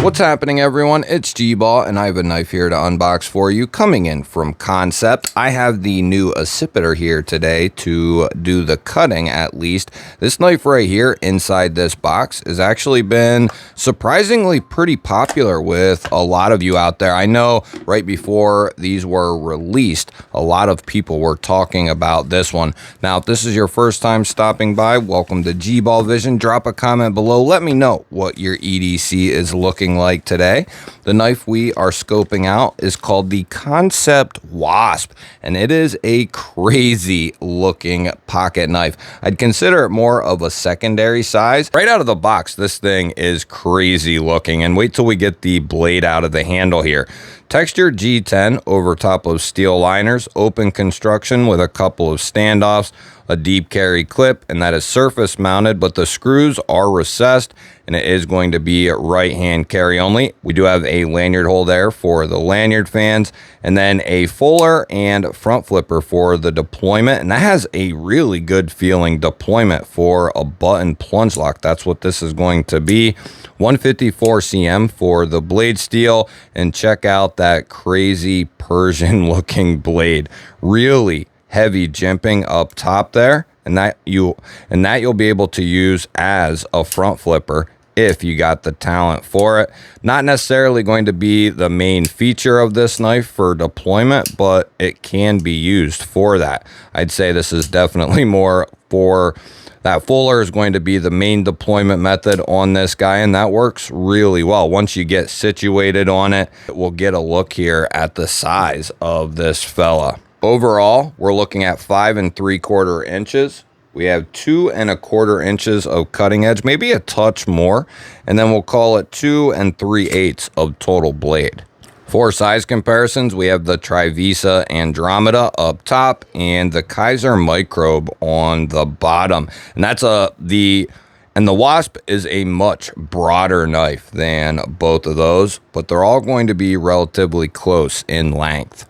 What's happening, everyone? It's GBall, and I have a knife here to unbox for you. Coming in from Concept, I have the new accipiter here today to do the cutting, at least. This knife right here inside this box has actually been surprisingly pretty popular with a lot of you out there. I know right before these were released, a lot of people were talking about this one. Now, if this is your first time stopping by, welcome to GBall Vision. Drop a comment below. Let me know what your EDC is looking like today. The knife we are scoping out is called the Concept Wasp, and it is a crazy looking pocket knife. I'd consider it more of a secondary size. Right out of the box, this thing is crazy looking, and wait till we get the blade out of the handle here. Textured G10 over top of steel liners, open construction with a couple of standoffs, a deep carry clip, and that is surface mounted, but the screws are recessed, and it is going to be right hand carry only. We do have a lanyard hole there for the lanyard fans, and then a fuller and front flipper for the deployment, and that has a really good feeling deployment for a button plunge lock. That's what this is going to be. 154 cm for the blade steel, and check out that crazy Persian looking blade. Really heavy jimping up top there, and that you'll be able to use as a front flipper if you got the talent for it. Not necessarily going to be the main feature of this knife for deployment, but it can be used for that. I'd say this is definitely more for that. Fuller is going to be the main deployment method on this guy, and that works really well. Once you get situated on it, we'll get a look here at the size of this fella. Overall, we're looking at 5 3/4 inches. We have 2 1/4 inches of cutting edge, maybe a touch more, and then we'll call it 2 3/8 of total blade. For size comparisons, we have the Trivisa Andromeda up top and the Kaiser Microbe on the bottom. And that's the Wasp is a much broader knife than both of those, but they're all going to be relatively close in length.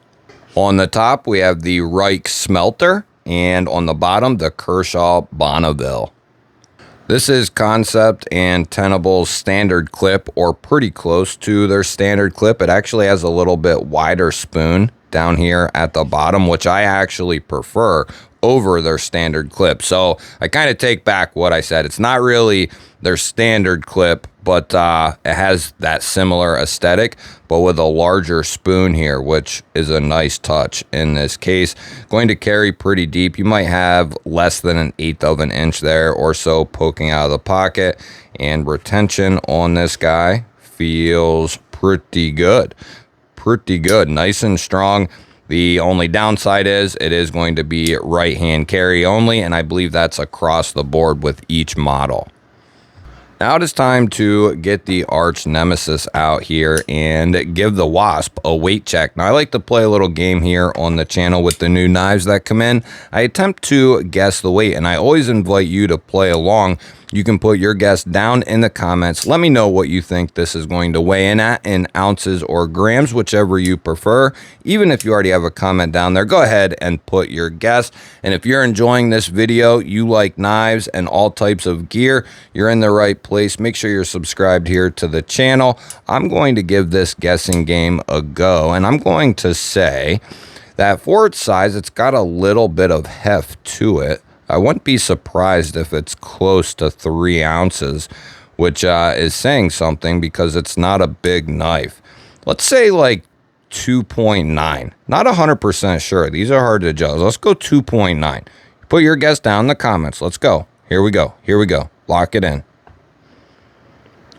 On the top, we have the Reich Smelter, and on the bottom, the Kershaw Bonneville. This is Concept and Tenable's standard clip, or pretty close to their standard clip. It actually has a little bit wider spoon down here at the bottom, which I actually prefer over their standard clip. So I kind of take back what I said. It's not really their standard clip, but it has that similar aesthetic, but with a larger spoon here, which is a nice touch in this case. Going to carry pretty deep. You might have less than 1/8 of an inch there or so poking out of the pocket, and retention on this guy feels pretty good. Pretty good, nice and strong. The only downside is it is going to be right hand carry only, and I believe that's across the board with each model. Now it is time to get the arch nemesis out here and give the Wasp a weight check. Now I like to play a little game here on the channel with the new knives that come in. I attempt to guess the weight, and I always invite you to play along. You can put your guess down in the comments. Let me know what you think this is going to weigh in at in ounces or grams, whichever you prefer. Even if you already have a comment down there, go ahead and put your guess. And if you're enjoying this video, you like knives and all types of gear, you're in the right place. Make sure you're subscribed here to the channel. I'm going to give this guessing game a go, and I'm going to say that for its size, it's got a little bit of heft to it. I wouldn't be surprised if it's close to 3 ounces, which is saying something because it's not a big knife. Let's say like 2.9. Not 100% sure. These are hard to judge. Let's go 2.9. Put your guess down in the comments. Let's go. Here we go. Here we go. Lock it in.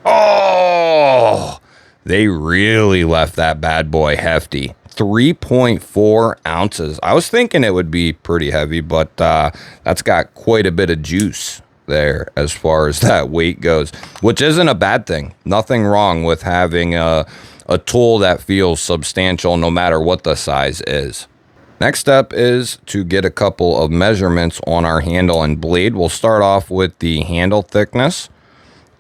Oh, they really left that bad boy hefty. 3.4 ounces. I was thinking it would be pretty heavy, but that's got quite a bit of juice there as far as that weight goes, which isn't a bad thing. Nothing wrong with having a tool that feels substantial no matter what the size is. Next step is to get a couple of measurements on our handle and blade. We'll start off with the handle thickness,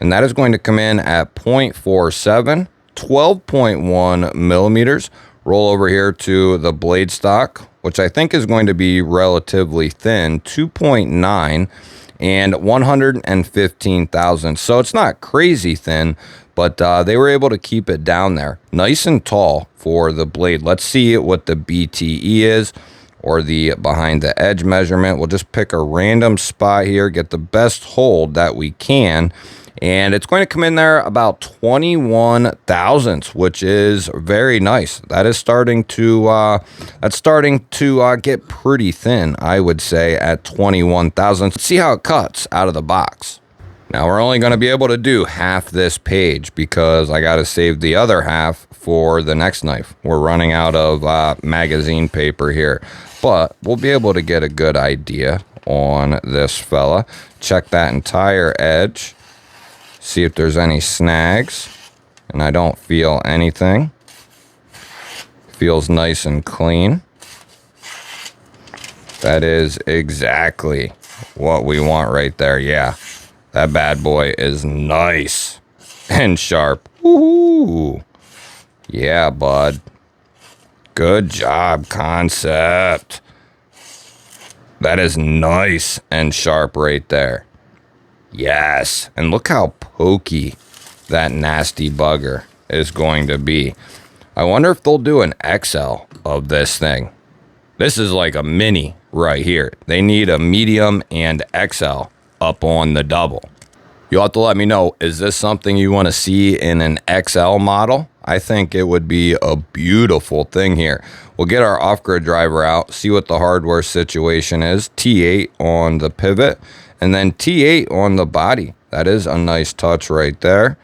and that is going to come in at 0.47, 12.1 millimeters. Roll over here to the blade stock, which I think is going to be relatively thin, 2.9 and 115 thousandths. So it's not crazy thin, but they were able to keep it down there nice and tall for the blade. Let's see what the BTE is, or the behind the edge measurement. We'll just pick a random spot here, get the best hold that we can, and it's going to come in there about 21 thousandths, which is very nice. That is starting to get pretty thin, I would say, at 21 thousandths. Let's see how it cuts out of the box. Now we're only going to be able to do half this page because I got to save the other half for the next knife. We're running out of magazine paper here, but we'll be able to get a good idea on this fella. Check that entire edge, see if there's any snags, and I don't feel anything. Feels nice and clean. That is exactly what we want right there. Yeah. That bad boy is nice and sharp. Woohoo! Yeah, bud. Good job, Concept. That is nice and sharp right there. Yes. And look how pokey that nasty bugger is going to be. I wonder if they'll do an XL of this thing. This is like a mini right here. They need a medium and XL up on the double. You'll have to let me know, is this something you want to see in an XL model? I think it would be a beautiful thing here. We'll get our off-grid driver out, see what the hardware situation is. T8 on the pivot, and then T8 on the body. That is a nice touch right there.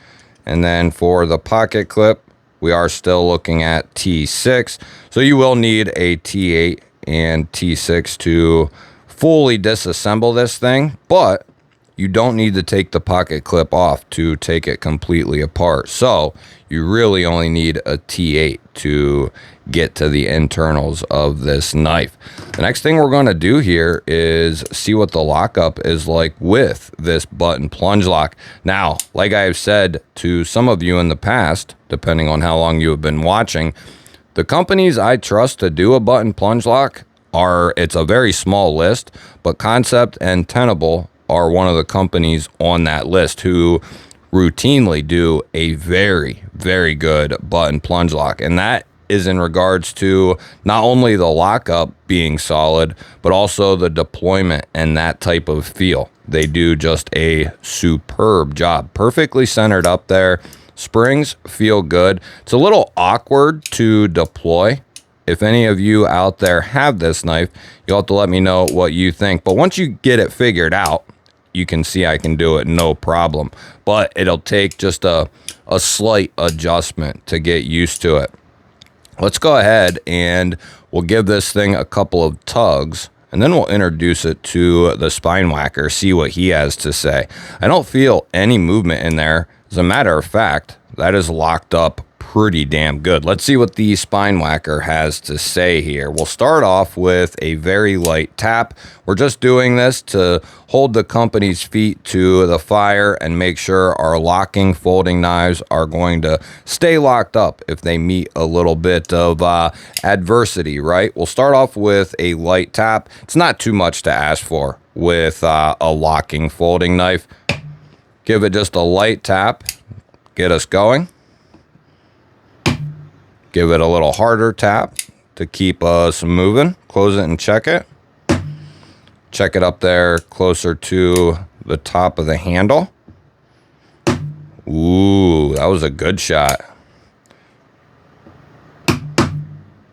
And then for the pocket clip, we are still looking at T6. So you will need a T8 and T6 to fully disassemble this thing, but you don't need to take the pocket clip off to take it completely apart. So you really only need a T8 to get to the internals of this knife. The next thing we're going to do here is see what the lockup is like with this button plunge lock. Now, like I have said to some of you in the past, depending on how long you have been watching, the companies I trust to do a button plunge lock it's a very small list, but Concept and Tenable are one of the companies on that list who routinely do a very, very good button plunge lock. And that is in regards to not only the lockup being solid, but also the deployment and that type of feel. They do just a superb job. Perfectly centered up there. Springs feel good. It's a little awkward to deploy. If any of you out there have this knife, you'll have to let me know what you think. But once you get it figured out, you can see I can do it no problem. But it'll take just a slight adjustment to get used to it. Let's go ahead and we'll give this thing a couple of tugs, and then we'll introduce it to the spine whacker, see what he has to say. I don't feel any movement in there. As a matter of fact, that is locked up pretty damn good. Let's see what the spine whacker has to say here. We'll start off with a very light tap. We're just doing this to hold the company's feet to the fire and make sure our locking folding knives are going to stay locked up if they meet a little bit of adversity, right? We'll start off with a light tap. It's not too much to ask for with a locking folding knife. Give it just a light tap, get us going. Give it a little harder tap to keep us moving. Close it and check it. Check it up there closer to the top of the handle. Ooh, that was a good shot.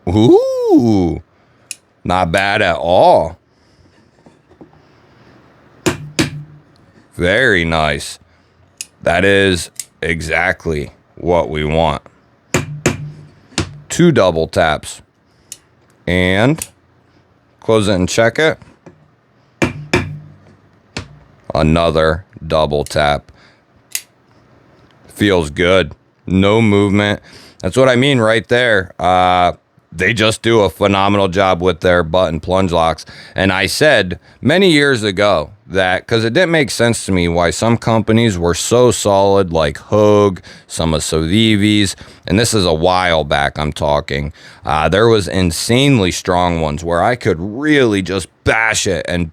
Ooh, not bad at all. Very nice. That is exactly what we want. 2 double taps. And close it and check it. Another double tap. Feels good. No movement. That's what I mean right there. They just do a phenomenal job with their button plunge locks. And I said many years ago that, because it didn't make sense to me why some companies were so solid, like Hogue, some of Sovivi's, and this is a while back I'm talking. There was insanely strong ones where I could really just bash it and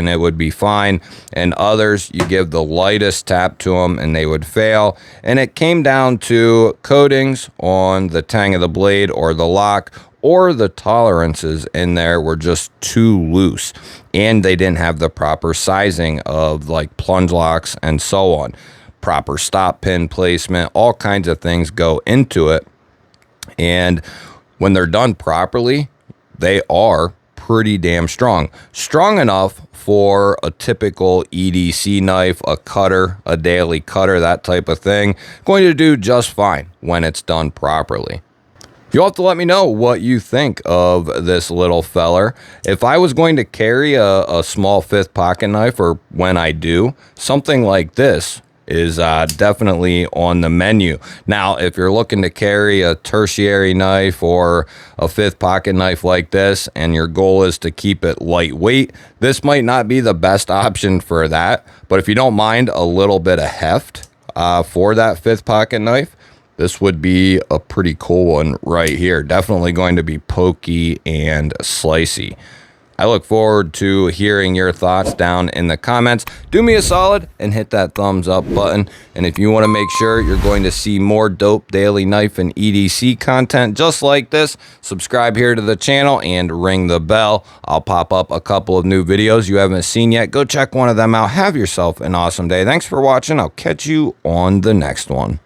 it would be fine, and others you give the lightest tap to them and they would fail. And it came down to coatings on the tang of the blade or the lock, or the tolerances in there were just too loose, and they didn't have the proper sizing of like plunge locks and so on. Proper stop pin placement, all kinds of things go into it, and when they're done properly, they are pretty damn strong. Strong enough for a typical EDC knife, a cutter, a daily cutter, that type of thing. Going to do just fine when it's done properly. You'll have to let me know what you think of this little feller. If I was going to carry a small fifth pocket knife, or when I do, something like this is definitely on the menu. Now, if you're looking to carry a tertiary knife or a fifth pocket knife like this, and your goal is to keep it lightweight, this might not be the best option for that. But if you don't mind a little bit of heft for that fifth pocket knife, this would be a pretty cool one right here. Definitely going to be pokey and slicey. I look forward to hearing your thoughts down in the comments. Do me a solid and hit that thumbs up button. And if you want to make sure you're going to see more dope daily knife and EDC content just like this, subscribe here to the channel and ring the bell. I'll pop up a couple of new videos you haven't seen yet. Go check one of them out. Have yourself an awesome day. Thanks for watching. I'll catch you on the next one.